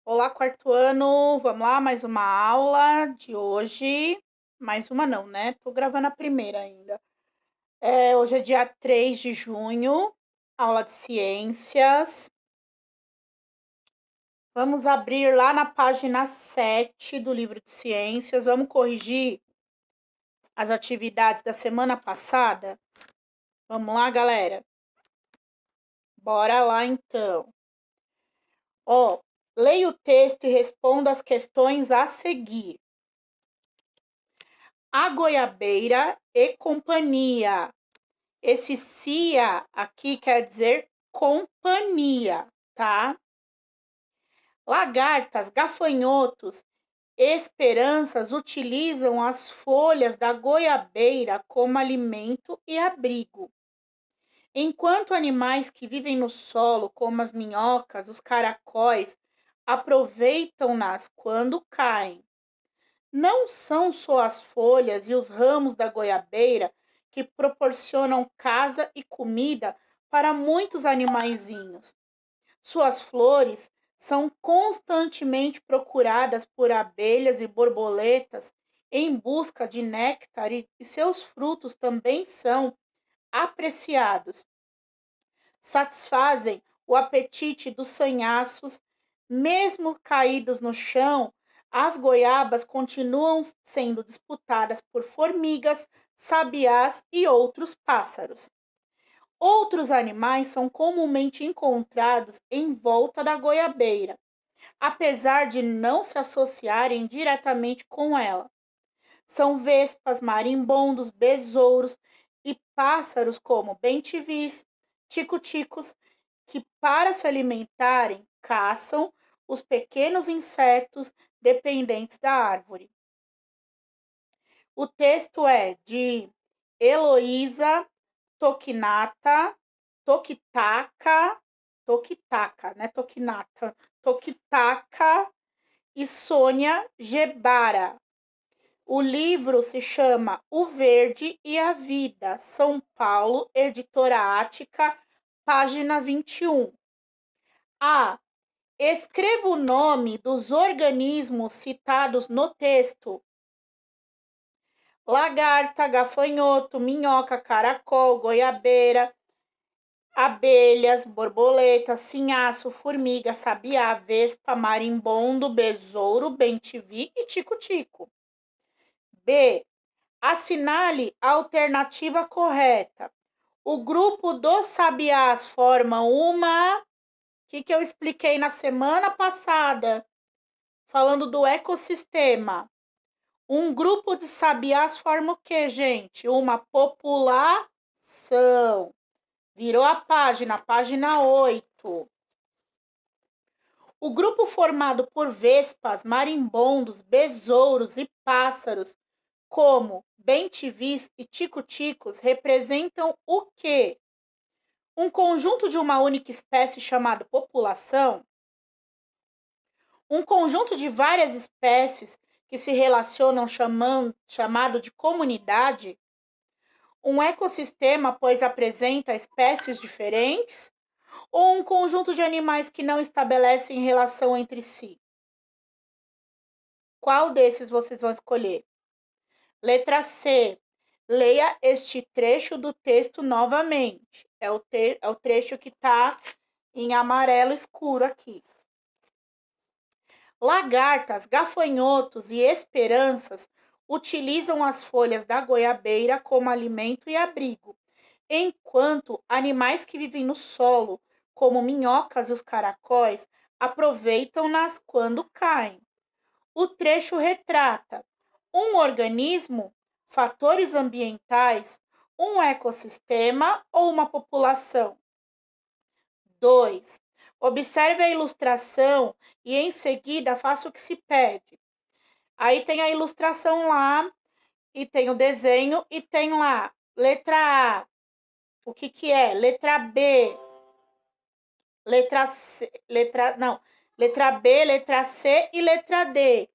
Olá, quarto ano. Vamos lá, mais uma aula de hoje. Mais uma não, né? Tô gravando a primeira ainda. Hoje é dia 3 de junho, aula de ciências. Vamos abrir lá na página 7 do livro de ciências. Vamos corrigir as atividades da semana passada? Vamos lá, galera? Bora lá, então. Leia o texto e responda as questões a seguir. A Goiabeira e Companhia. Esse cia aqui quer dizer companhia, tá? Lagartas, gafanhotos, esperanças utilizam as folhas da goiabeira como alimento e abrigo. Enquanto animais que vivem no solo, como as minhocas, os caracóis, aproveitam-nas quando caem. Não são só as folhas e os ramos da goiabeira que proporcionam casa e comida para muitos animaizinhos. Suas flores são constantemente procuradas por abelhas e borboletas em busca de néctar e seus frutos também são apreciados. Satisfazem o apetite dos sanhaços, mesmo caídos no chão. As goiabas continuam sendo disputadas por formigas, sabiás e outros pássaros. Outros animais são comumente encontrados em volta da goiabeira, apesar de não se associarem diretamente com ela. São vespas, marimbondos, besouros e pássaros como bentivis, tico-ticos, que para se alimentarem caçam os pequenos insetos dependentes da árvore. O texto é de Heloísa Toquinata, Tokitaka, né? Toquinata, Tokitaka e Sônia Gebara. O livro se chama O Verde e a Vida, São Paulo, Editora Ática, página 21. A. Escreva o nome dos organismos citados no texto. Lagarta, gafanhoto, minhoca, caracol, goiabeira, abelhas, borboleta, sinhaço, formiga, sabiá, vespa, marimbondo, besouro, bem-te-vi e tico-tico. B. Assinale a alternativa correta. O grupo dos sabiás forma uma... O que eu expliquei na semana passada, falando do ecossistema. Um grupo de sabiás forma o quê, gente? Uma população. Virou a página 8. O grupo formado por vespas, marimbondos, besouros e pássaros, como bentivis e tico-ticos, representam o quê? Um conjunto de uma única espécie chamado população? Um conjunto de várias espécies que se relacionam chamado de comunidade? Um ecossistema, pois apresenta espécies diferentes? Ou um conjunto de animais que não estabelecem relação entre si? Qual desses vocês vão escolher? Letra C. Leia este trecho do texto novamente. É o trecho que está em amarelo escuro aqui. Lagartas, gafanhotos e esperanças utilizam as folhas da goiabeira como alimento e abrigo, enquanto animais que vivem no solo, como minhocas e os caracóis, aproveitam-nas quando caem. O trecho retrata um organismo, fatores ambientais, um ecossistema ou uma população. 2. Observe a ilustração e em seguida faça o que se pede. Aí tem a ilustração lá, e tem o desenho, e tem lá, letra A, o que é? Letra B, letra C, letra B, letra C e letra D.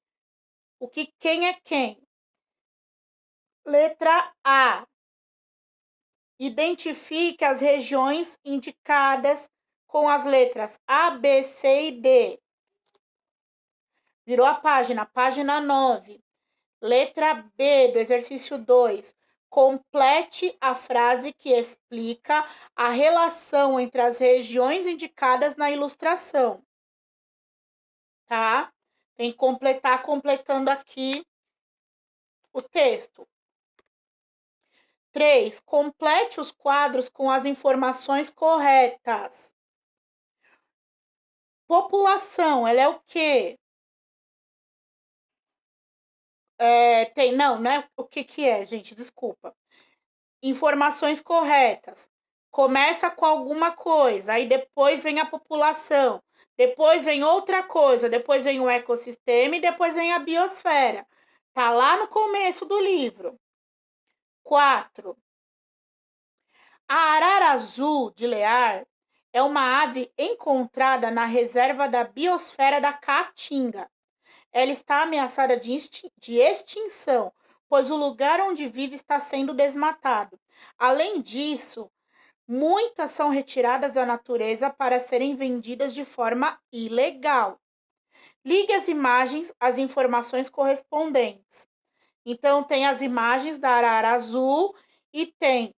Quem é quem? Letra A. Identifique as regiões indicadas com as letras A, B, C e D. Virou a página 9. Letra B do exercício 2. Complete a frase que explica a relação entre as regiões indicadas na ilustração. Tá? Tem que completar completando aqui o texto. 3. Complete os quadros com as informações corretas. População, ela é o quê? Não é o que é, gente, desculpa. Informações corretas. Começa com alguma coisa, aí depois vem a população, depois vem outra coisa, depois vem o ecossistema e depois vem a biosfera. Tá lá no começo do livro. 4. A arara azul de Lear é uma ave encontrada na reserva da biosfera da Caatinga. Ela está ameaçada de extinção, pois o lugar onde vive está sendo desmatado. Além disso, muitas são retiradas da natureza para serem vendidas de forma ilegal. Ligue as imagens às informações correspondentes. Então, tem as imagens da arara azul e tem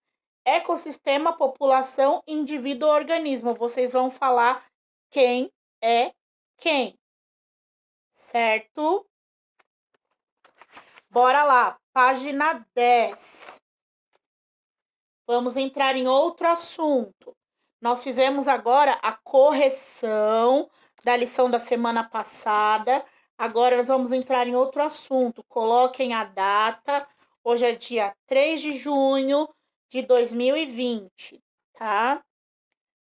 ecossistema, população, indivíduo, organismo. Vocês vão falar quem é quem, certo? Bora lá, página 10. Vamos entrar em outro assunto. Nós fizemos agora a correção da lição da semana passada. Agora nós vamos entrar em outro assunto. Coloquem a data. Hoje é dia 3 de junho de 2020, tá?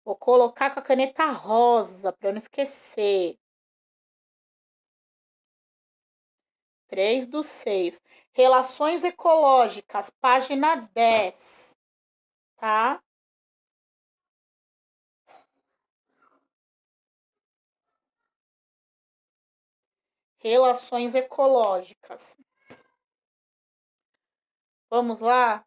Vou colocar com a caneta rosa para eu não esquecer. 3/6. Relações ecológicas, página 10, tá? Relações ecológicas. Vamos lá?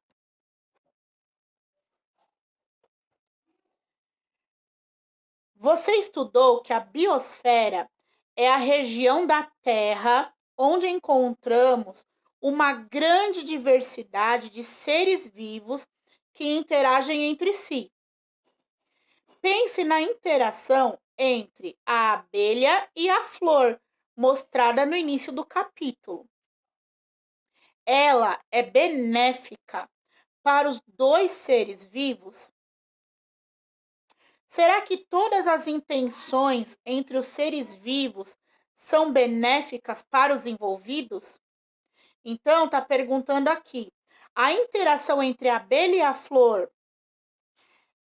Você estudou que a biosfera é a região da Terra onde encontramos uma grande diversidade de seres vivos que interagem entre si. Pense na interação entre a abelha e a flor, mostrada no início do capítulo. Ela é benéfica para os dois seres vivos? Será que todas as intenções entre os seres vivos são benéficas para os envolvidos? Então, está perguntando aqui: a interação entre a abelha e a flor,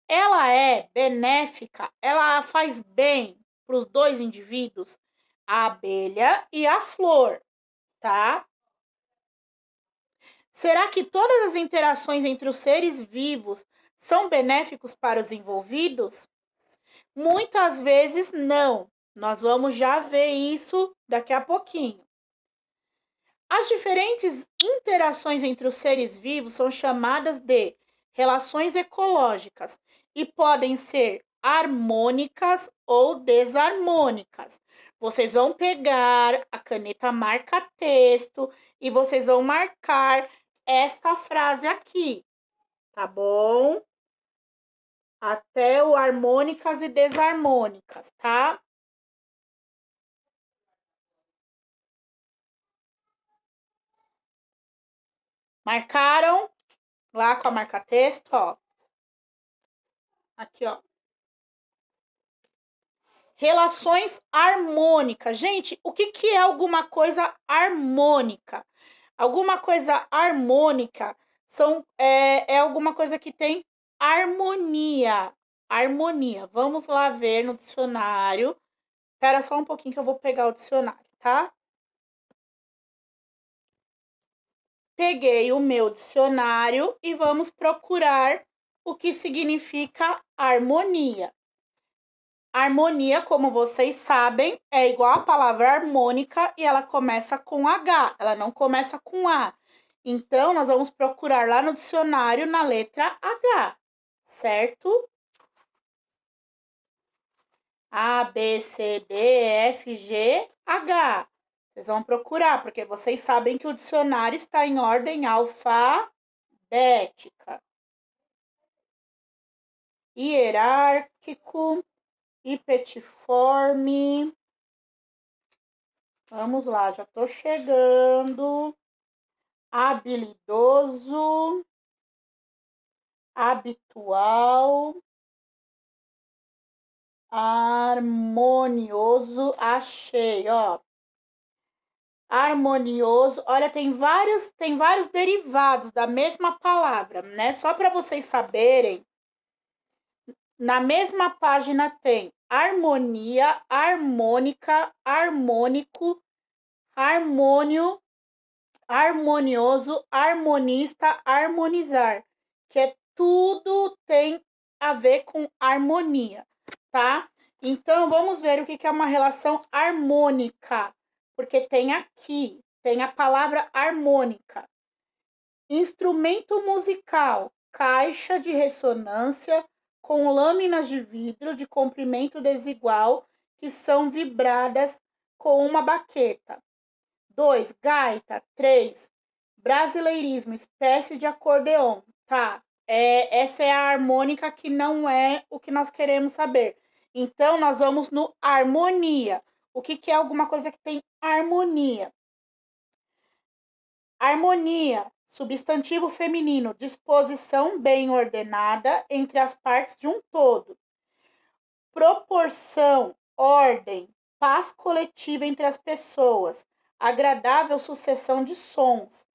ela é benéfica? Ela faz bem para os dois indivíduos? A abelha e a flor, tá? Será que todas as interações entre os seres vivos são benéficos para os envolvidos? Muitas vezes não. Nós vamos já ver isso daqui a pouquinho. As diferentes interações entre os seres vivos são chamadas de relações ecológicas e podem ser harmônicas ou desarmônicas. Vocês vão pegar a caneta marca-texto e vocês vão marcar esta frase aqui, tá bom? Até o harmônicas e desarmônicas, tá? Marcaram lá com a marca-texto, ó. Aqui, ó. Relações harmônicas. Gente, o que é alguma coisa harmônica? Alguma coisa harmônica é alguma coisa que tem harmonia. Harmonia. Vamos lá ver no dicionário. Espera só um pouquinho que eu vou pegar o dicionário, tá? Peguei o meu dicionário e vamos procurar o que significa harmonia. Harmonia, como vocês sabem, é igual a palavra harmônica e ela começa com H, ela não começa com A. Então, nós vamos procurar lá no dicionário na letra H, certo? A, B, C, D, E, F, G, H. Vocês vão procurar, porque vocês sabem que o dicionário está em ordem alfabética. Hierárquico, hipetiforme. Vamos lá, já estou chegando. Habilidoso, habitual, harmonioso. Achei, ó. Harmonioso. Olha, tem vários derivados da mesma palavra, né? Só para vocês saberem, na mesma página tem harmonia, harmônica, harmônico, harmônio, harmonioso, harmonista, harmonizar, que é tudo tem a ver com harmonia, tá? Então, vamos ver o que é uma relação harmônica, porque tem a palavra harmônica. Instrumento musical, caixa de ressonância com lâminas de vidro de comprimento desigual que são vibradas com uma baqueta. 2. Gaita. 3. Brasileirismo, espécie de acordeon. Tá, essa é a harmônica que não é o que nós queremos saber. Então, nós vamos no harmonia. O que é alguma coisa que tem harmonia? Harmonia, substantivo feminino, disposição bem ordenada entre as partes de um todo. Proporção, ordem, paz coletiva entre as pessoas, agradável sucessão de sons.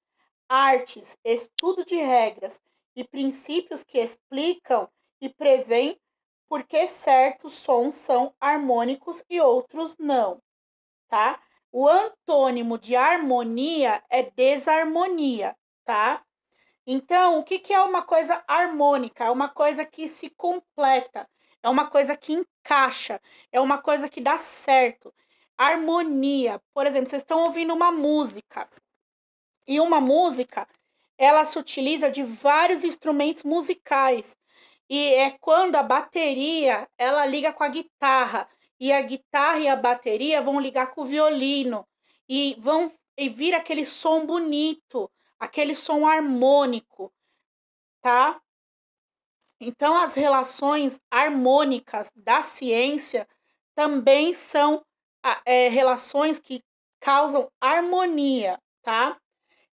Artes, estudo de regras e princípios que explicam e prevêem por que certos sons são harmônicos e outros não, tá? O antônimo de harmonia é desarmonia, tá? Então, o que é uma coisa harmônica? É uma coisa que se completa, é uma coisa que encaixa, é uma coisa que dá certo. Harmonia, por exemplo, vocês estão ouvindo uma música, e uma música, ela se utiliza de vários instrumentos musicais. E é quando a bateria, ela liga com a guitarra, e a guitarra e a bateria vão ligar com o violino e vira aquele som bonito, aquele som harmônico, tá? Então as relações harmônicas da ciência também são relações que causam harmonia, tá?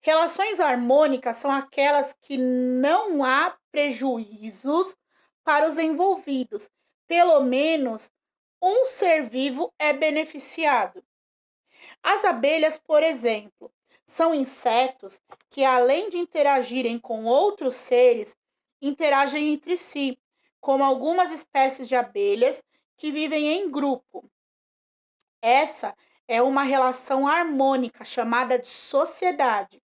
Relações harmônicas são aquelas que não há prejuízos para os envolvidos. Pelo menos um ser vivo é beneficiado. As abelhas, por exemplo, são insetos que, além de interagirem com outros seres, interagem entre si, como algumas espécies de abelhas que vivem em grupo. Essa é uma relação harmônica chamada de sociedade.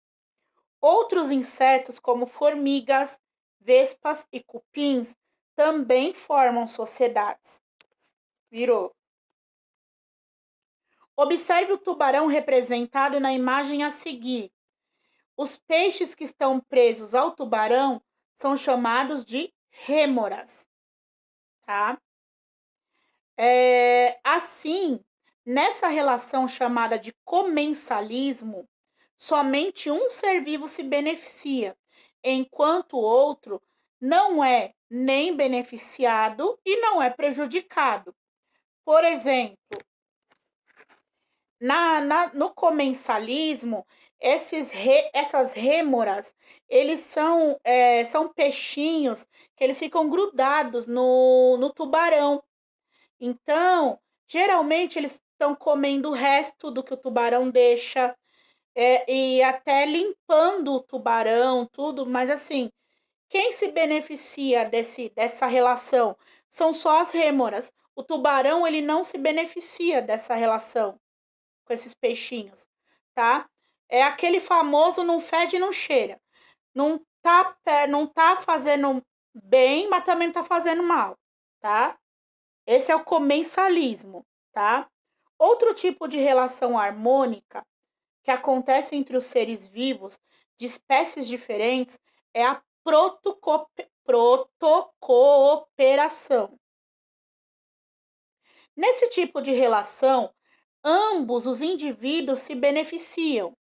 Outros insetos, como formigas, vespas e cupins, também formam sociedades. Virou. Observe o tubarão representado na imagem a seguir. Os peixes que estão presos ao tubarão são chamados de rêmoras, tá? Assim, nessa relação chamada de comensalismo, somente um ser vivo se beneficia, enquanto o outro não é nem beneficiado e não é prejudicado. Por exemplo, no comensalismo, essas rêmoras, eles são peixinhos que eles ficam grudados no tubarão. Então, geralmente eles estão comendo o resto do que o tubarão deixa, e até limpando o tubarão, tudo, mas assim, quem se beneficia dessa relação são só as rêmoras. O tubarão, ele não se beneficia dessa relação com esses peixinhos, tá? É aquele famoso não fede, não cheira. Não tá fazendo bem, mas também não tá fazendo mal, tá? Esse é o comensalismo, tá? Outro tipo de relação harmônica que acontece entre os seres vivos de espécies diferentes é a protocooperação. Nesse tipo de relação, ambos os indivíduos se beneficiam,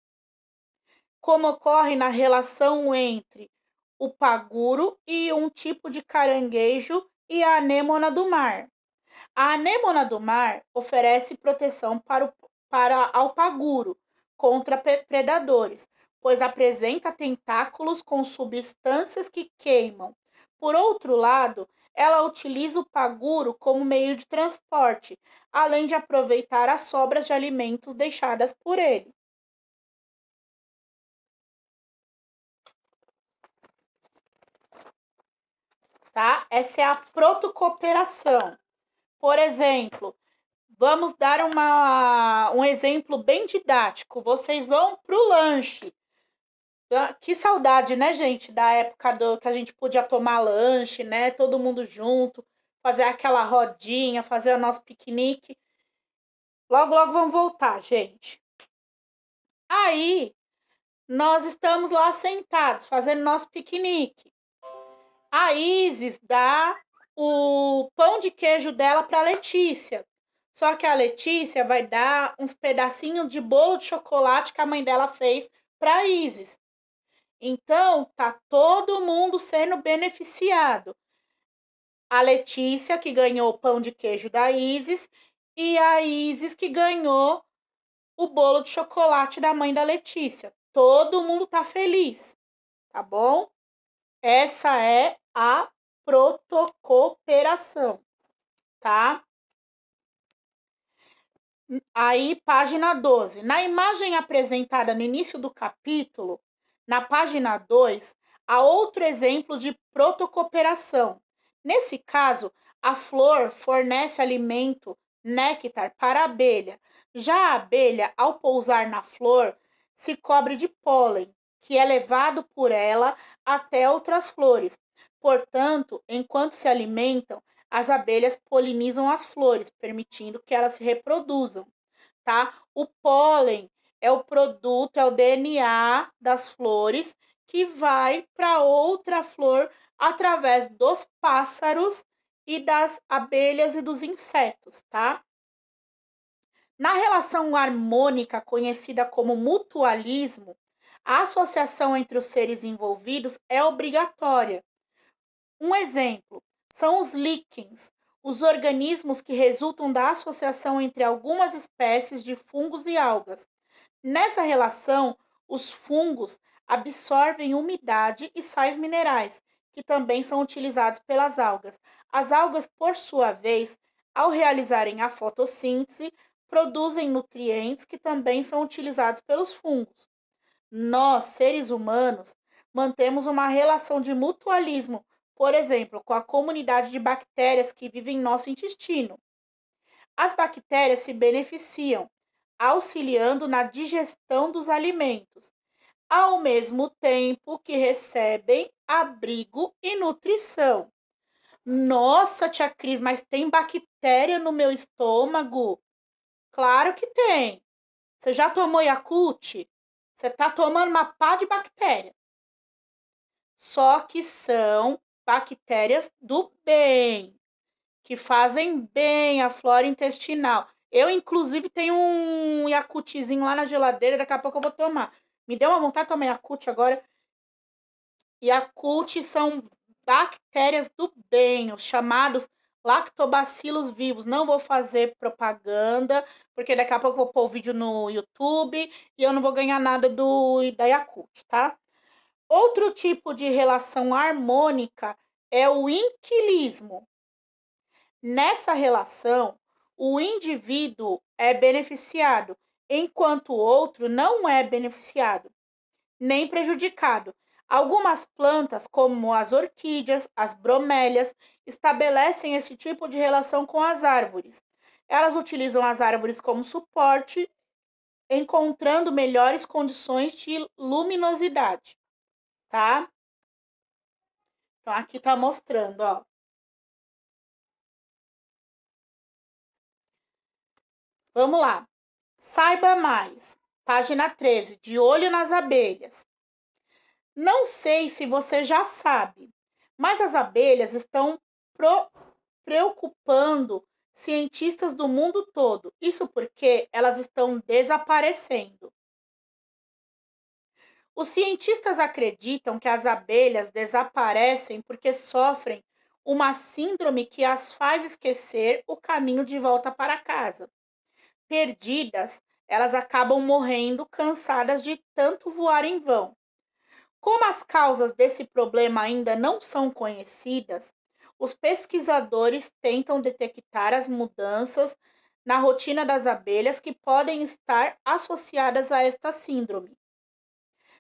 como ocorre na relação entre o paguro e um tipo de caranguejo e a anêmona do mar. A anêmona do mar oferece proteção para ao paguro contra predadores, pois apresenta tentáculos com substâncias que queimam. Por outro lado, ela utiliza o paguro como meio de transporte, além de aproveitar as sobras de alimentos deixadas por ele. Tá? Essa é a protocooperação. Por exemplo, vamos dar um exemplo bem didático. Vocês vão para o lanche. Que saudade, né, gente? Da época que a gente podia tomar lanche, né? Todo mundo junto, fazer aquela rodinha, fazer o nosso piquenique. Logo, logo vamos voltar, gente. Aí, nós estamos lá sentados, fazendo nosso piquenique. A Isis dá o pão de queijo dela para a Letícia. Só que a Letícia vai dar uns pedacinhos de bolo de chocolate que a mãe dela fez para a Isis. Então, tá todo mundo sendo beneficiado. A Letícia, que ganhou o pão de queijo da Isis, e a Isis, que ganhou o bolo de chocolate da mãe da Letícia. Todo mundo tá feliz, tá bom? Essa é a protocooperação, tá? Aí, página 12. Na imagem apresentada no início do capítulo, na página 2, há outro exemplo de protocooperação. Nesse caso, a flor fornece alimento, néctar, para a abelha. Já a abelha, ao pousar na flor, se cobre de pólen, que é levado por ela até outras flores. Portanto, enquanto se alimentam, as abelhas polinizam as flores, permitindo que elas se reproduzam, tá? O pólen é o produto, é o DNA das flores que vai para outra flor através dos pássaros e das abelhas e dos insetos, tá? Na relação harmônica, conhecida como mutualismo, a associação entre os seres envolvidos é obrigatória. Um exemplo são os líquens, os organismos que resultam da associação entre algumas espécies de fungos e algas. Nessa relação, os fungos absorvem umidade e sais minerais, que também são utilizados pelas algas. As algas, por sua vez, ao realizarem a fotossíntese, produzem nutrientes que também são utilizados pelos fungos. Nós, seres humanos, mantemos uma relação de mutualismo, por exemplo, com a comunidade de bactérias que vivem em nosso intestino. As bactérias se beneficiam, auxiliando na digestão dos alimentos, ao mesmo tempo que recebem abrigo e nutrição. Nossa, tia Cris, mas tem bactéria no meu estômago? Claro que tem. Você já tomou Yakult? Você está tomando uma pá de bactéria. Só que são bactérias do bem, que fazem bem à flora intestinal. Eu, inclusive, tenho um Yakultzinho lá na geladeira, daqui a pouco eu vou tomar. Me deu uma vontade de tomar Yakult agora. Yakult são bactérias do bem, os chamados lactobacilos vivos. Não vou fazer propaganda, porque daqui a pouco eu vou pôr o vídeo no YouTube e eu não vou ganhar nada da Yakult, tá? Outro tipo de relação harmônica é o inquilismo. Nessa relação, o indivíduo é beneficiado, enquanto o outro não é beneficiado, nem prejudicado. Algumas plantas, como as orquídeas, as bromélias, estabelecem esse tipo de relação com as árvores. Elas utilizam as árvores como suporte, encontrando melhores condições de luminosidade, tá? Então, aqui tá mostrando, ó. Vamos lá. Saiba mais. Página 13. De olho nas abelhas. Não sei se você já sabe, mas as abelhas estão preocupando cientistas do mundo todo. Isso porque elas estão desaparecendo. Os cientistas acreditam que as abelhas desaparecem porque sofrem uma síndrome que as faz esquecer o caminho de volta para casa. Perdidas, elas acabam morrendo cansadas de tanto voar em vão. Como as causas desse problema ainda não são conhecidas, os pesquisadores tentam detectar as mudanças na rotina das abelhas que podem estar associadas a esta síndrome.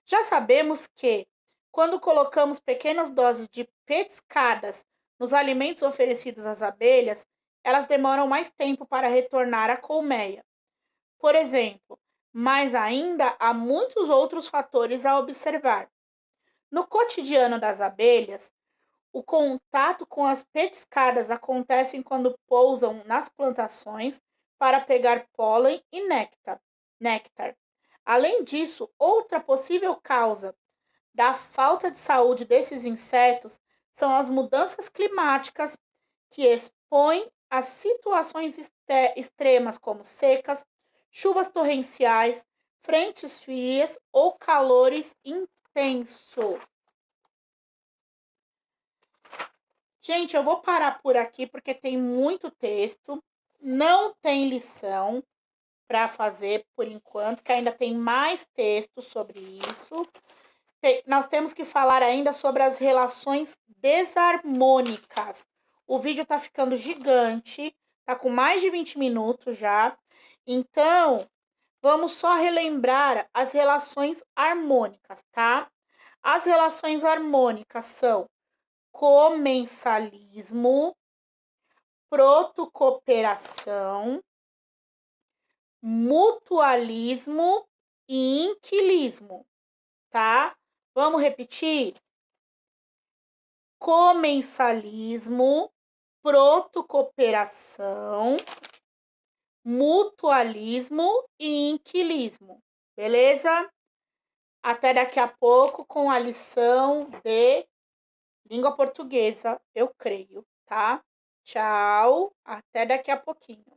Já sabemos que, quando colocamos pequenas doses de pescadas nos alimentos oferecidos às abelhas, elas demoram mais tempo para retornar à colmeia. Por exemplo, mas ainda há muitos outros fatores a observar. No cotidiano das abelhas, o contato com as petiscadas acontece quando pousam nas plantações para pegar pólen e néctar. Além disso, outra possível causa da falta de saúde desses insetos são as mudanças climáticas que expõem a situações extremas como secas, chuvas torrenciais, frentes frias ou calores intensos. Gente, eu vou parar por aqui porque tem muito texto, não tem lição para fazer por enquanto, que ainda tem mais texto sobre isso. Nós temos que falar ainda sobre as relações desarmônicas. O vídeo está ficando gigante, está com mais de 20 minutos já. Então, vamos só relembrar as relações harmônicas, tá? As relações harmônicas são comensalismo, protocooperação, mutualismo e inquilismo, tá? Vamos repetir? Comensalismo, protocooperação, mutualismo e inquilismo, beleza? Até daqui a pouco com a lição de língua portuguesa, eu creio, tá? Tchau, até daqui a pouquinho.